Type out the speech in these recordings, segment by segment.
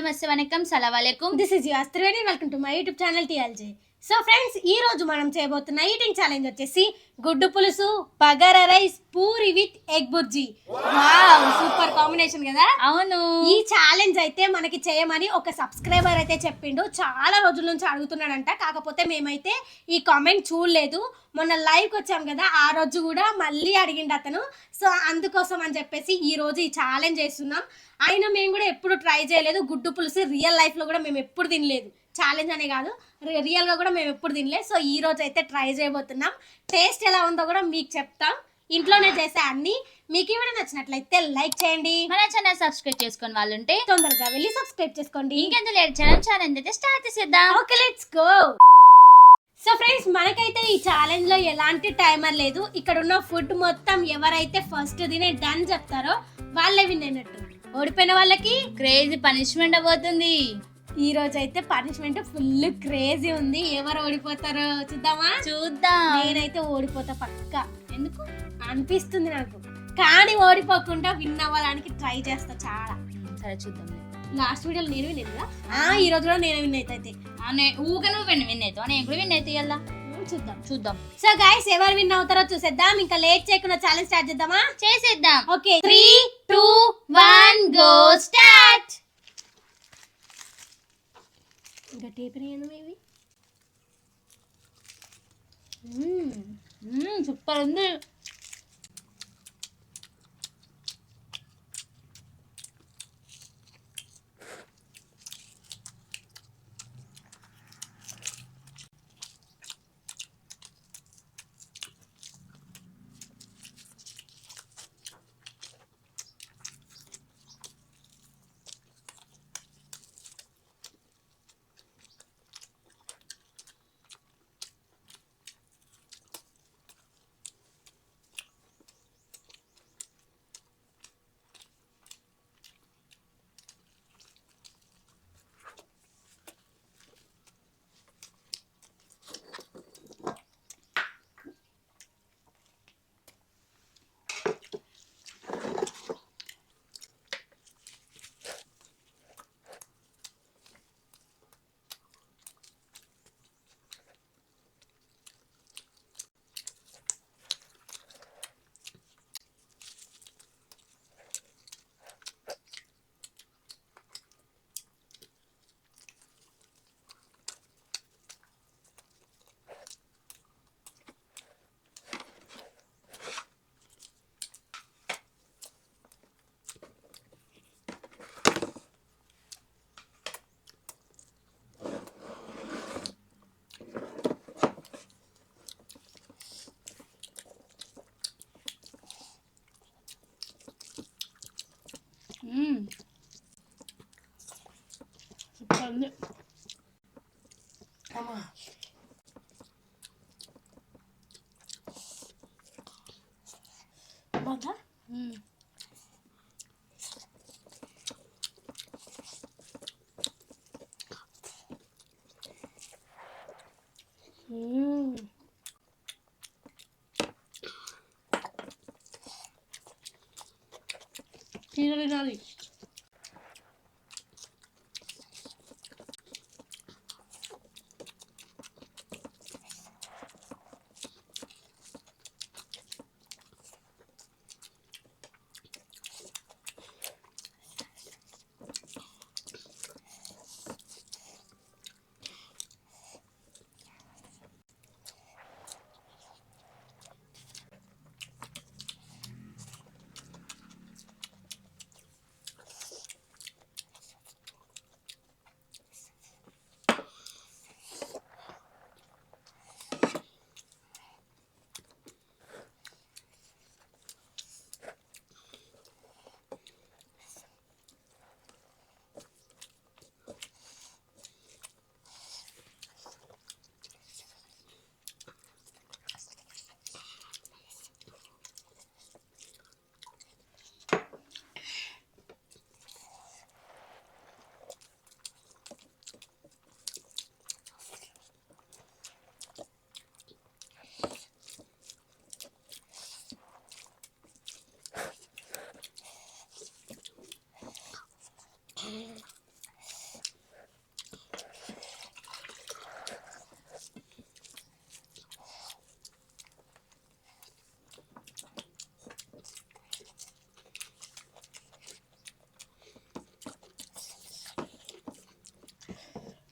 నమస్తే వనకం సలాం అలైకుం. This is your Triveni. Welcome to my YouTube channel TLJ. So friends, ఈ రోజు మనం చేయబోతున్న ఈటింగ్ ఛాలెంజ్ వచ్చేసి గుడ్డు పులుసు, bagara rice, puri with egg bhurji. Wow, super combination కదా. అవును, ఈ ఛాలెంజ్ అయితే మనకి చేయమని ఒక సబ్స్క్రైబర్ అయితే చెప్పిండు. చాలా రోజుల నుంచి అడుగుతున్నాడంట. కాకపోతే మేమైతే ఈ కామెంట్ చూడలేదు. మొన్న లైవ్కి వచ్చాం కదా, ఆ రోజు కూడా మళ్ళీ అడిగిండు అతను. సో అందుకోసం అని చెప్పేసి ఈ రోజు ఈ ఛాలెంజ్ చేస్తున్నాం. అయినా మేము కూడా ఎప్పుడు ట్రై చేయలేదు గుడ్డు పులుసు. రియల్ లైఫ్లో కూడా మేము ఎప్పుడు తినలేదు. ఛాలెంజ్ అనే కాదు, రియల్గా కూడా మేము ఎప్పుడు తినలేదు. సో ఈ రోజు అయితే ట్రై చేయబోతున్నాం. టేస్ట్ ఎలా ఉందో కూడా మీకు చెప్తాం. ఇంట్లోనే చేసే అన్ని. మీకు ఈ వీడియో నచ్చినట్లయితే లైక్ చేయండి. మన ఛానల్ సబ్స్క్రైబ్ చేసుకొని వాళ్ళుంటే తొందరగా వెళ్ళి సబ్స్క్రైబ్ చేసుకోండి. ఇంకెంత లేట్ చేయడం ఛాలెంజ్ అయితే స్టార్ట్ చేసేద్దాం. Okay, let's go. So friends, మనకైతే ఈ ఛాలెంజ్ లో ఎలాంటి టైమర్ లేదు. ఇక్కడ ఉన్న ఫుడ్ మొత్తం ఎవరైతే ఫస్ట్ తినే డన్ చెప్తారో వాళ్ళే విన్ అయినట్టు. ఓడిపోయిన వాళ్ళకి క్రేజీ పనిష్మెంట్ అవబోతుంది. ఈ రోజు అయితే పనిష్మెంట్ ఫుల్ క్రేజీ ఉంది. ఎవరు ఓడిపోతారో చూద్దామా? చూద్దాం. నేనైతే ఓడిపోతా పక్కా. ఎందుకు అనిపిస్తుంది నాకు, కానీ ఓడిపోకుండా విన్ అవ్వడానికి ట్రై చేస్తా చాలా. సరే చూద్దాం. లాస్ట్ వీడియోలో నేను విన్ కదా, ఈ రోజు కూడా నేను విన్ అయితే. ఊగా నువ్వు విన్ అవుతావు, నేను కూడా విన్ అయితే ఇయ్యాలా. చూద్దాం. సో గైస్, ఎవరు విన్ అవుతారో చూసేద్దాం. ఇంకా లేట్ చేయకుండా ఛాలెంజ్ స్టార్ట్ చేద్దామా? చేసేద్దాం. Okay, 3, 2, 1 go start. ఇంకా టేపర్ మేబీ. సూపర్ ఉంది. సూపర్ ఉంది. బాగా తినాలి.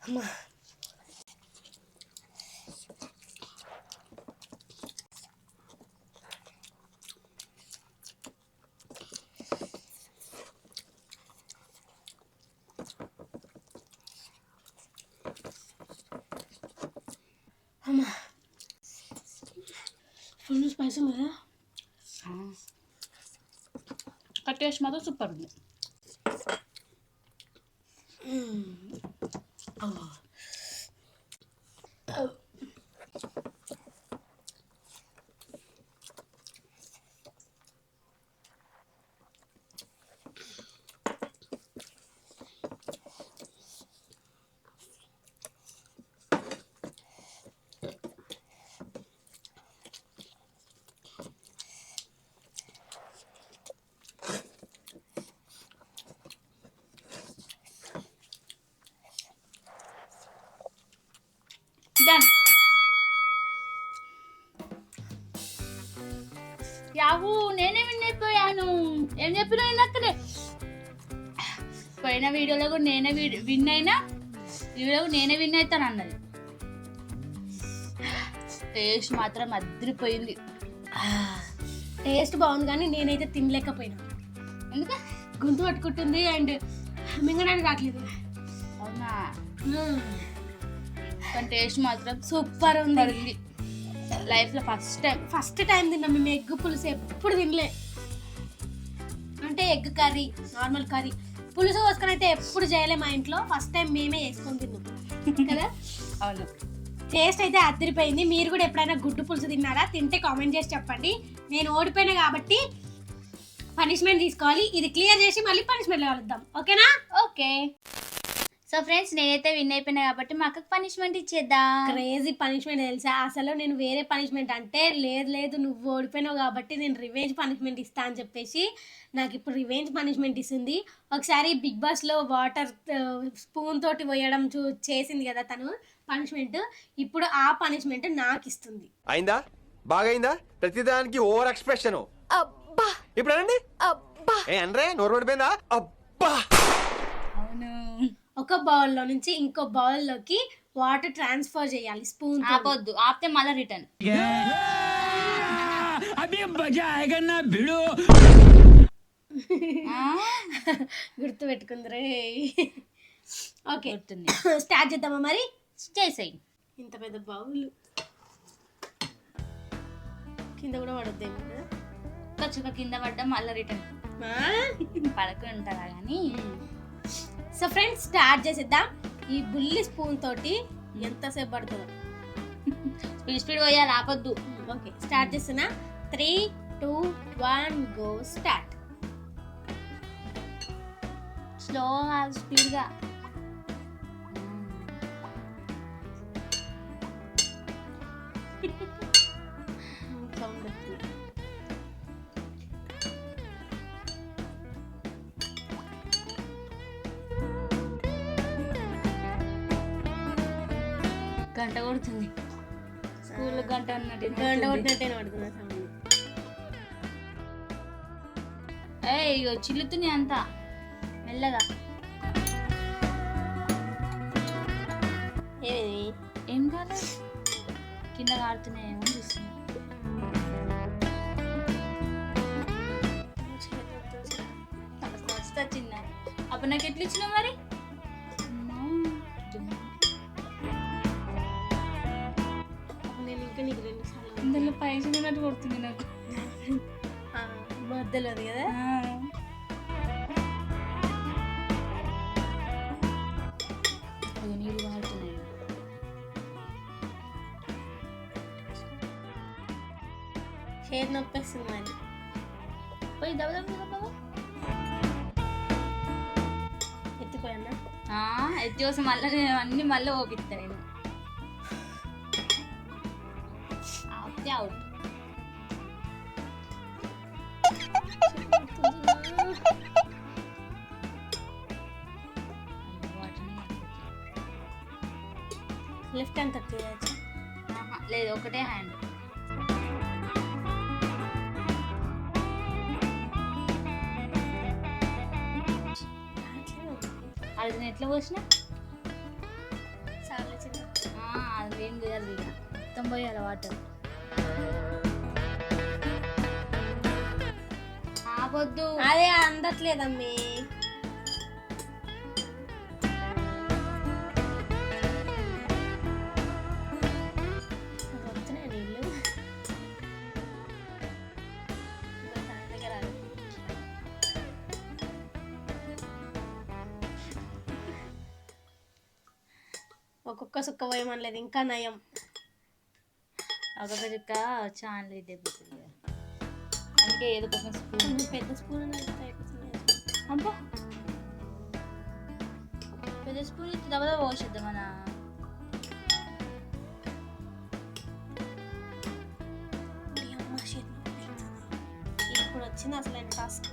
అమ్మా అమ్మా ఫుల్ స్పైసీ కదా. టేస్ట్ మాత్రం సూపర్ ఉంది. డన్. యాహూ, నేనే విన్ అయిపోయాను. ఏం చెప్పినా ఇందక్కనే పోయిన వీడియోలో కూడా నేనే విన్ అయినా, ఈ వీడియో నేనే విన్ అవుతాను అన్నది. టేస్ట్ మాత్రం అదిరిపోయింది. టేస్ట్ బాగుంది కానీ నేనైతే తినలేకపోయినా. ఎందుకు? గొంతు పట్టుకుంటుంది అండ్ మింగడానికి రావట్లేదు. అవునా? కానీ టేస్ట్ మాత్రం సూపర్ ఉంది. లైఫ్లో ఫస్ట్ టైం తిన్నాం మేము ఎగ్ పులుసు. ఎప్పుడు తినలే. అంటే ఎగ్ కర్రీ, నార్మల్ కర్రీ, పులుసు పోసుకొని అయితే ఎప్పుడు చేయలే మా ఇంట్లో. ఫస్ట్ టైం మేమే వేసుకొని తిన్నాం కదా. అవును. టేస్ట్ అయితే అదిరిపోయింది. మీరు కూడా ఎప్పుడైనా గుడ్డు పులుసు తిన్నారా? తింటే కామెంట్ చేసి చెప్పండి. నేను ఓడిపోయినా కాబట్టి పనిష్మెంట్ తీసుకోవాలి. ఇది క్లియర్ చేసి మళ్ళీ పనిష్మెంట్లో కలుద్దాం. ఓకేనా? ఓకే. సో ఫ్రెండ్స్, నేనైతే విన్ అయిపోయినా కాబట్టి మా అక్కకి పనిష్మెంట్ ఇచ్చేద్దాం. క్రేజీ పనిష్మెంట్ తెలుసా? అసలు నేను వేరే పనిష్మెంట్ అంటే లేదు నువ్వు ఓడిపోయినావు కాబట్టి నేను రివెంజ్ పనిష్మెంట్ ఇస్తా అని చెప్పేసి నాకు ఇప్పుడు రివెంజ్ పనిష్మెంట్ ఇస్తుంది. ఒకసారి బిగ్ బాస్లో వాటర్ స్పూన్ తోటి పోయడం చేసింది కదా తను పనిష్మెంట్. ఇప్పుడు ఆ పనిష్మెంట్ నాకు ఇస్తుంది. అయిందా? బాగైందా? ప్రతిదానికి ఓవర్ ఎక్స్ప్రెషన్. అబ్బా ఇప్పుడు అనండి. అబ్బా ఏ అనరే, నోరు పడిపోయిందా? అబ్బా. అవును. ఒక బౌల్లో నుంచి ఇంకో బౌల్లోకి వాటర్ ట్రాన్స్ఫర్ చేయాలి స్పూన్. ఆపొద్దు, ఆపితే మళ్ళీ రిటర్న్. గుర్తు పెట్టుకుందరే. ఓకే, గుర్తుంది. స్టార్ట్ చేద్దామా మరి? చేసేయి. ఇంత పెద్ద బౌల్ కింద కూడా పడొద్దేమో కదా. ఖచ్చితంగా కింద పడ్డా మళ్ళీ రిటర్న్ పడకుంటారా కానీ. సో ఫ్రెండ్స్, స్టార్ట్ చేసేద్దాం. ఈ బుల్లి స్పూన్ తోటి ఎంతసేపు పడుతుందో స్పీడ్ పోయాలి, ఆపొద్దు. ఓకే, స్టార్ట్ చేస్తున్నా. 3, 2, 1 గో స్టార్ట్. స్లోగా, స్పీడ్గా. సౌండ్ వస్తుంది. గంట కొడుతుంది. స్కూల్లో గంట అన్నట్టు గంట కొట్టినట్టే పడుతున్నా సౌండ్. ఇగో చిల్లుతుంది అంతా మెల్లగా. ఏం కాదు, కింద కాడుతున్నాయేమో చూస్తున్నా. వచ్చిందా? అప్పుడు నాకు ఎట్లా ఇచ్చినావు మరి? నేను ఇంకా నీకు 2 సార్లు ఇందులో పైసలు ఉన్నట్టు కొడుతుంది నాకు. మధ్యలో కదా. నీళ్ళు కాడుతున్నాయి. షేర్ నొప్పేస్తుంది మరి. పోయి దెబ్బ ఎత్తిపోయన్నా ఎత్తి కోసం మళ్ళీ అన్ని మళ్ళీ ఓపిస్తా నేను. అవుట్. లెఫ్ట్ హ్యాండ్ తక్కువ లేదు, ఒకటే హ్యాండ్. అది నేను ఎట్లా పోసిన ఏం చేయాలి ఇక మొత్తం పోయాలి వాటర్ ఆపొద్దు అదే అందట్లేదమ్మి. వస్తున్నాయి నీళ్ళు. ఒక్కొక్క సుక్క పోయమనలేదు, ఇంకా నయం. ఒక్కొక్క చుక్క చాలా దెబ్బతుంది అందుకే ఏదో కొంచెం స్పూన్ పెద్ద స్పూన్ అయిపోతుంది. అబ్బా పెద్ద స్పూన్ ఇచ్చి దెబ్బ పోసేద్దాం మన ఇప్పుడు వచ్చింది అసలు టాస్క్.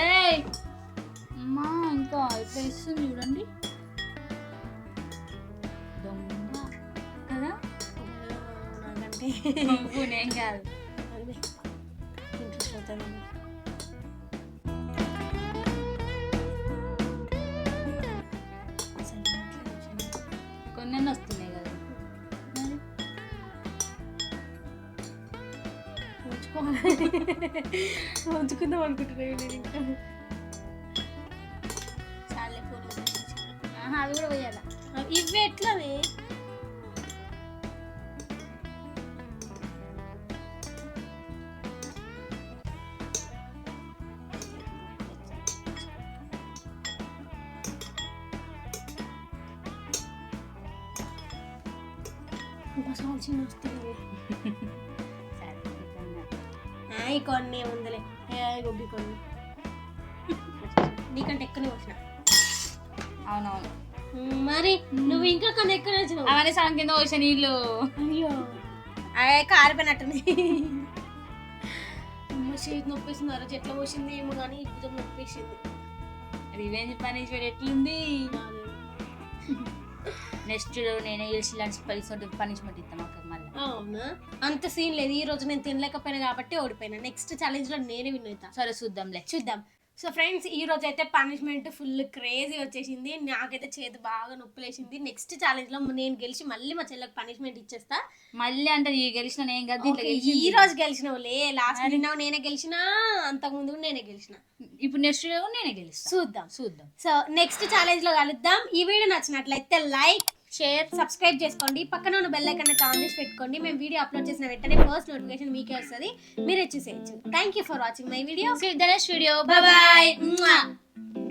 ఏయ్ అమ్మా ఇంకా ఇట్లా ఇస్తుంది చూడండి దొంగ కదా నాకంటే నేం కాదు ఇంట్రెస్ట్ అవుతుంది. కొన్ని వస్తున్నాయి కదా ఉంచుకుందాం అనుకుంటున్నాను నేను ఇంకా. అది కూడా పోయాలా ఇవి ఎట్లనే బసాల్సిన వస్తుంది. కొన్ని ఉందిలే గొబ్బి కొన్ని నీకంటే ఎక్కువనే వచ్చిన. అవునవును మరి నువ్వు ఇంకా కొన్ని ఎక్కువ వచ్చినావు. అవన్నీ సగం కింద పోసే నీళ్ళు అయ్యో అదే కారిపోయినట్టుంది. చేతి నొప్పేసింది, అర చెట్ల పోసింది ఏమో కానీ ఇప్పుడు నొప్పేసింది. రివెంజ్ పనిష్మెంట్ ఎట్లుంది నెక్స్ట్ నేనే గెలిచి ఇలాంటి పనిష్మెంట్ ఇస్తాను అక్కడ మళ్ళీ. అవునా అంత సీన్ లేదు, ఈ రోజు నేను తినలేకపోయినా కాబట్టి ఓడిపోయినా. నెక్స్ట్ ఛాలెంజ్ లో నేనే విన్ అవుతా. సరే చూద్దాంలే చూద్దాం. సో ఫ్రెండ్స్ ఈ రోజు అయితే పనిష్మెంట్ ఫుల్ క్రేజీ వచ్చేసింది. నాకైతే చేతి బాగా నొప్పులేసింది. నెక్స్ట్ ఛాలెంజ్ లో నేను గెలిచి మళ్ళీ మా చెల్లెకి పనిష్మెంట్ ఇచ్చేస్తా. మళ్ళీ అంటే ఈ గెలిచిన నేను కదా ఈ రోజు గెలిచినవులే, లాస్ట్ విన్నావు నేనే గెలిచిన, అంతకు ముందు నేనే గెలిచిన. ఇప్పుడు నెక్స్ట్ నేనే గెలుస్తా. చూద్దాం. సో నెక్స్ట్ ఛాలెంజ్ లో కలుద్దాం. ఈ వీడియో నచ్చినట్లయితే లైక్, షేర్, సబ్స్క్రైబ్ చేసుకోండి. పక్కన ఉన్న బెల్ ఐకాన్ అయితే ఆన్ చేసి పెట్టుకోండి. మేము వీడియో అప్లోడ్ చేసిన వెంటనే ఫస్ట్ నోటిఫికేషన్ మీకే వస్తుంది, మీరే చూసేయచ్చు. Thank you for watching my video. See you in the next video. Bye bye.